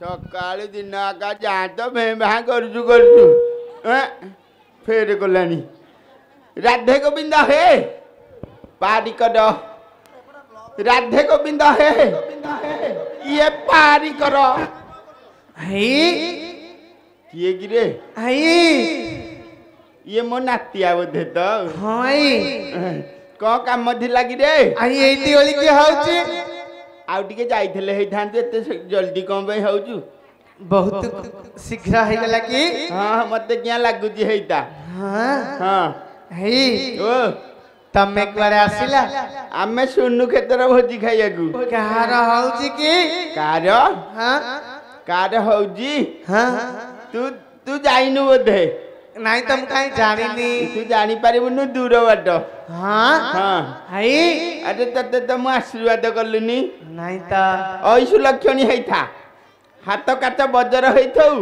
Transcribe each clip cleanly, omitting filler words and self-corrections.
सकाळी दिन आका जात मैं करजु फेर गलानी राधे गोविंद हे पारी कर राधे गोविंद हे ये पारी कर किए गिरे ये मो नातिया बोधे तो कौन काम थिला गिरे एटी ओली के होची आउ टिके जाइथिले हेइ थांते एते जल्दी कौन बे होजु बहुत शीघ्र हे गला की हां मते क्या लागु जी हेइता हां हां हे ओ तमे कुआरे आसिला आमे सुन्नु खेतर भोजी खाइयाकू कार होची की कार हां कार होजी हां तू तू जाइनु बोधे नहीं तुम कहीं जानिनी तू जानी पारिबुनु दूर बाट हां हां हाई अरे तते त मु आशीर्वाद करलुनी नहीं ता ऐसु लक्षणी हेइथा हाथ काच बजर हेइथौ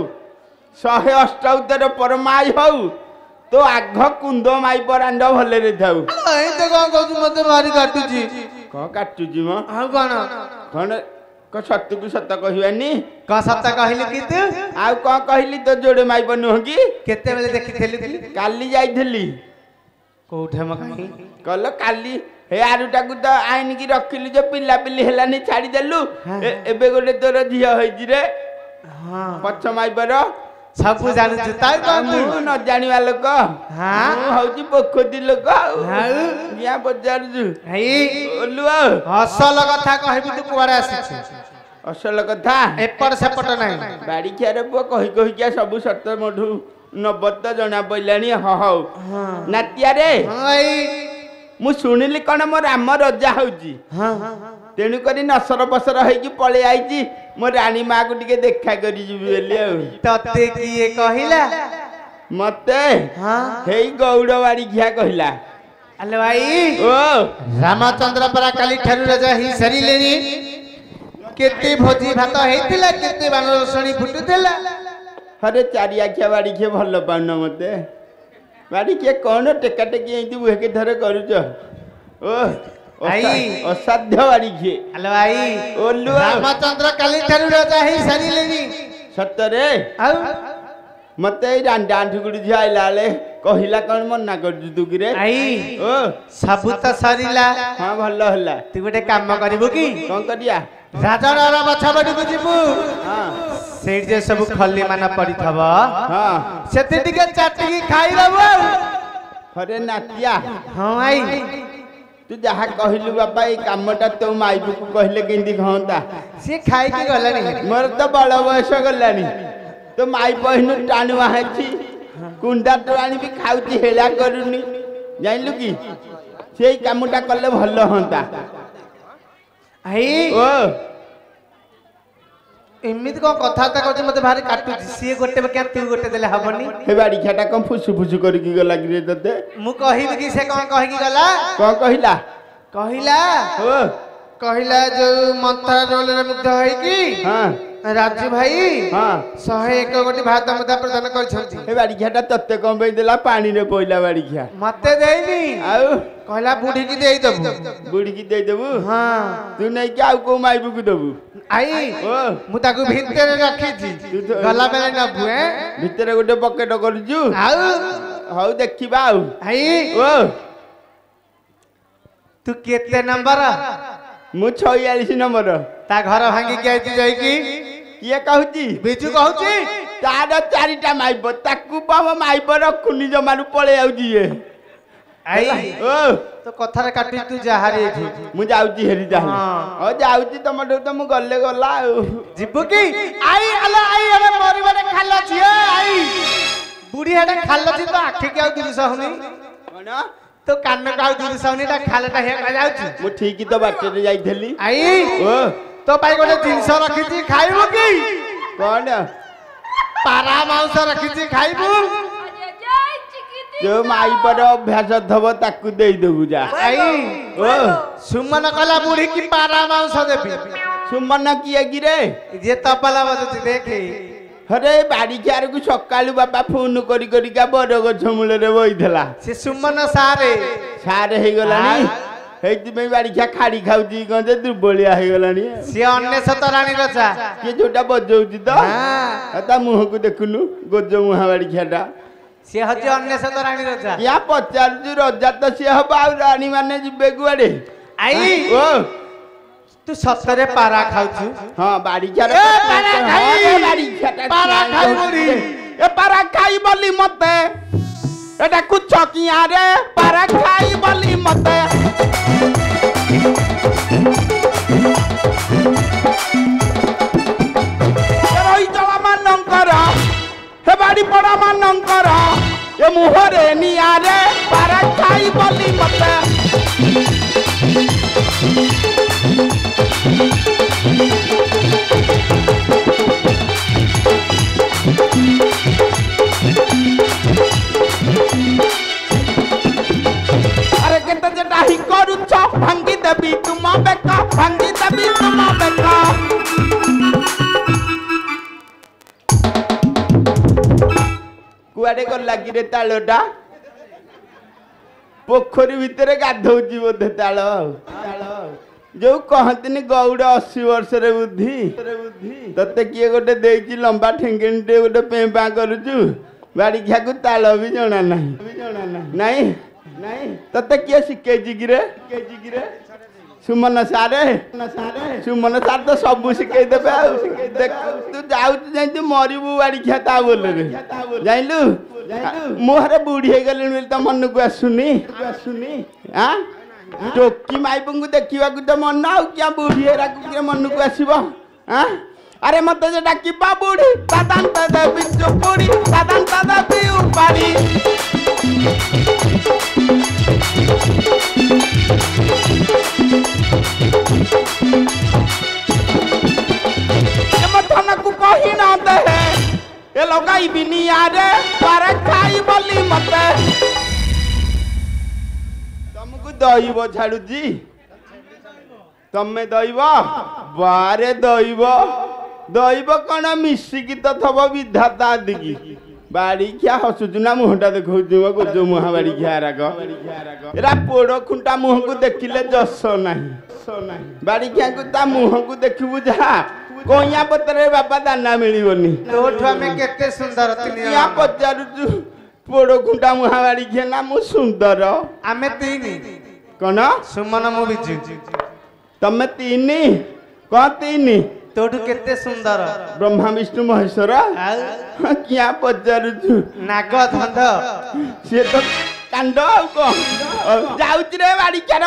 108 उतर परमाई हौ तो आघ कुंद माई परांड भले रे थाउ ए तो कोन कहू मते मारी काटुची को काटुची म आ कोन कोन को सत्य को सत्य कहवानी का सत्य कहली कि तू आ को कहली तो जोड़े माई बनु होगी केते बेले देखिथेलु की काली जाइथली कोठे म कहीं कहलो काली हे आरुटा को तो आइन की रखिलु जो पिल्ला पिल्ली हेलानी छाड़ी देलु एबे गोटे तोर झिया होइजी रे हां पछ माई बर सब जानू छु ताई मु न जानिवा लोक हां मु हउची पोखोदी लोक हां या बजार जु हई ओलु असल कथा कहबी तू कुआरे आसी असल कथा एपर सेपट नहीं बाड़ी खियारे पुआ कहि कहि क्या सब सत्य मधु नबत जना पइलानी हौ नातिया रे हई मु सुनिली कण मो राम रजा हउची हां तेणु करी नसर बसर होइकी पळे आइची मो रानी माँ को टिके देखा करी जिबी बेली तते किए कहिला मते हां हेई गौड़वाड़ी घिया कहिला अले भाई ओ रामचंद्र परा काली ठारू राजा ही सरी लेनी केते भोजी भात हेतिला केते बानर सणी फुटुतेला अरे चारि आखिया बाड़ी के भल पाउन मते बाड़ी के कोन टेका टेकी एंती बुहे के धरे करूछ ओ आई असाध्य बाड़ी के अले भाई ओलु रामचंद्र काली ठारू राजा ही सरी लेनी सत्तरे आउ मते डांठ गुडी जाइलाले कहिला कोन मन्ना करजु तू गिरे आई ओ सब तो सरीला हां भल हल्ला तू गोटे काम करबो की कोन करिया राजर बछा बडी को जिबू हां सेठ जे सब खल्ली माना पड़ी थबा हां सेते टिके चाटी खाई लबो अरे नातिया हां आई तू जहा कहलु बाबा ए कामटा तो माई को कहले केंदी घंटा से खाई के गलानी मोर तो बड़ बयस गलानी तो माई बहिनु टाणुआ हेची कुंडा टाणी भी खाउती हेला करूनी जाइलु की सेई कामटा करले भलो होंता आई ओ एमित को कथा ता कहते मते भारी काटू सी गोटे क्या तू गोटे देले हबनी हे बाड़ी खाटा कम फुसु फुसु करी की गला गिरे तते मु कहिल कि से कोन कहि की गला को कहिला कहिला ओ कहिला जो मंत्रा रोल रे मुग्ध होई की हां राजू भाई हां 101 गोटी भात मुदा प्रदान करछंती हे बाड़ी खाटा तते कम बई देला पानी रे पइला बाड़ी खा मते देइनी आउ कहला बूढ़ी की देई दबु बुड़ी की दे देबू हां तू नहीं क्या को माई बुक देबू आई ओ मु ताकू भितर रखी थी गला बेले न बुए भितर गोटे पकेट करजु आउ हौ देखिबा आउ आई ओ तू केते नंबर मु 46 नंबर ता घर भांगी के आइती जाई की किए कहूची बिजू कहूची तार चारिटा माइब ताकू पाव माइब रखुनी जमानु पळे आउजी ए आई ओ तो कथा रे काटी तू जहारी एठी मु जाउची हेरी जाहले ओ जाउची तमडो त मु गल्ले गला जिबु की आई अला आई अरे मोरी बडे खालो छी आई बुढ़ी हेडे खालो छी तो आखि के आउ दिस होनी कोन तो कान का आउ दिस होनी ता खालटा हे का जाउची मु ठीक तो बाटे रे जाइथली आई ओ तो भाई गोटे जिनस रखी छी खाइबो की कोन पारा मांस रखी छी खाइबो जो माई पर अभ्यास थब ताकू दे देबू जा आई ओ सुमन कला बुढ़ी की पारा मांस देबी सुमन किए गिरे जे तपला बजती देखी अरे बाड़ी चार को सकालू बाबा फोन करी करी का बड़ गछ मूल रे बइथला से सुमन सारे सारे हे गलानी ହେଇଥିପାଇଁ ବାଡ଼ିଖିଆ ଖାଡ଼ି ଖାଉଛି କଣ ଯେ ଦୁର୍ବଳିଆ ହେଇଗଲାଣି ସିଏ ଅନେଶତ ରାଣୀ ରଜା କିଏ ଯୋଉଟା ବଜଉଛି ତ ଆଉ ତା ମୁହଁକୁ ଦେଖୁନୁ ଗୋଜ ମୁହାଁ ବାଡ଼ିଖିଆଟା ସିଏ ହଉଛି ଅନେଶତ ରାଣୀ ରଜା କିଆ ପଚାରୁଛୁ ରଜା ତ ସିଏ ହବ ଆଉ ରାଣୀ ମାନେ ଯିବେ କୁଆଡେ ଆଇ ଓ ତୁ ସତରେ ପାରା ଖାଉଛୁ ହଁ ବାଡ଼ିଖିଆର ପାରା ଖାଇବୁନି ଏ ପାରା ଖାଇ ବୋଲି ମତେ ଏଟା କୁଛ କିଆ ରେ ପାରା ଖାଇ ବୋଲି ମତେ ରହିଚଳା ମାନଙ୍କର ହେ ବାଡ଼ି ପଡ଼ା ମାନଙ୍କର ଏ ମୁହଁରେ ନିଆରେ ପାରା ଖାଇ ବୋଲି ମତେ আরে কেতে যেটা হি করুছ ভাঙ্গি দেবি তুম বেক ভাঙ্গি দেবি তুম বেক কুয়াড়ে গলা কি রে তালটা পোখରୀ ভিতরে গাধଉଛି ବୋଧେ ତାଳ ଯୋଉ କହନ୍ତିନି ଗଉଡ଼ 80 ବର୍ଷରେ ବୁଦ୍ଧି ତତେ କିଏ ଗୋଟେ ଦେଇଛି ଲମ୍ବା ଠେଙ୍ଗିଣିଟେ ଗୋଟେ ପେଁ କରୁଛୁ ବାଡ଼ିଖିଆକୁ ତାଳ ବି ଜଣା ନାହିଁ ନାଇଁ ତତେ କିଏ ଶିଖେଇଛି କିରେ ସୁମନ ସାରେ ସୁମନ ସାର୍ ତ ସବୁ ଶିଖେଇ ଦେବେ ଆଉ ତୁ ଯାଉଛୁ ଯାଇଛୁ ମରିବୁ ବାଡ଼ିଖିଆ ତା ବୋଲରେ ଜାଣିଲୁ ମୁହଁରେ ବୁଢୀ ହେଇଗଲିଣି ବୋଲି ତ ମନକୁ ଆସୁନି ଟୋକି ମାଇପଙ୍କୁ ଦେଖିବାକୁ ତ ମନ ଆଉ କିଆ ବୁଢୀ ହେରାକୁ କିଏ ମନକୁ ଆସିବ ଆରେ ମତେ ଯେ ଡାକିବା ବୁଢୀ ଦାଦାନ୍ତ ଦେବି ଚୁପୁଡି ଦାଦାନ୍ତ ଦେବି ଉପାଡି ମଥନକୁ କହି ନ ଦେହେ ଏ ଲଗାଇବି ନିଆରେ ପାରା ଖାଇ ବୋଲି ମତେ ତମକୁ ଦଇବ ଛାଡୁଛି ତମେ ଦଇବ ବାରେ ଦଇବ କଣ ମିଶିକି ତ ଥବ ବିଧାତା ଦିକି ବାଡ଼ିଖିଆ ହସୁଛୁ ନା ମୁହଁଟା ଦେଖଉଛୁ ମୋ ଗୋଜ ମୁହାଁ ବାଡ଼ିଖିଆ ଏରା ପୋଡ ଖୁଣ୍ଟା ମୁହଁକୁ ଦେଖିଲେ ଯଶ ନାହିଁ ବାଡ଼ିଖିଆକୁ ତା ମୁହଁକୁ ଦେଖିବୁ ଯାହା କଇଁଆ ପତ୍ରରେ ବାପା ଦାନା ମିଳିବନି ତୋଠୁ ଆମେ କେତେ ସୁନ୍ଦର କିଆ ପଚାରୁଛୁ ପୋଡ ଖୁଣ୍ଟା ମୁହାଁ ବାଡ଼ିଖିଆ ନା ମୁଁ ସୁନ୍ଦର ଆମେ ତିନି କଣ ସୁମନ ମୁଁ ବିଜୁ ତମେ ତିନି କଣ ତିନି ତୋଠୁ କେତେ ସୁନ୍ଦର ବ୍ରହ୍ମା ବିଷ୍ଣୁ ମହେଶ୍ୱର କିଆ ପଚାରୁଛୁ ନାଗ ଧନ୍ଦ ସିଏ ତ କାଣ୍ଡ ଆଉ କଣ ଯାଉଛି ରେ ବାଡ଼ିଖିଆର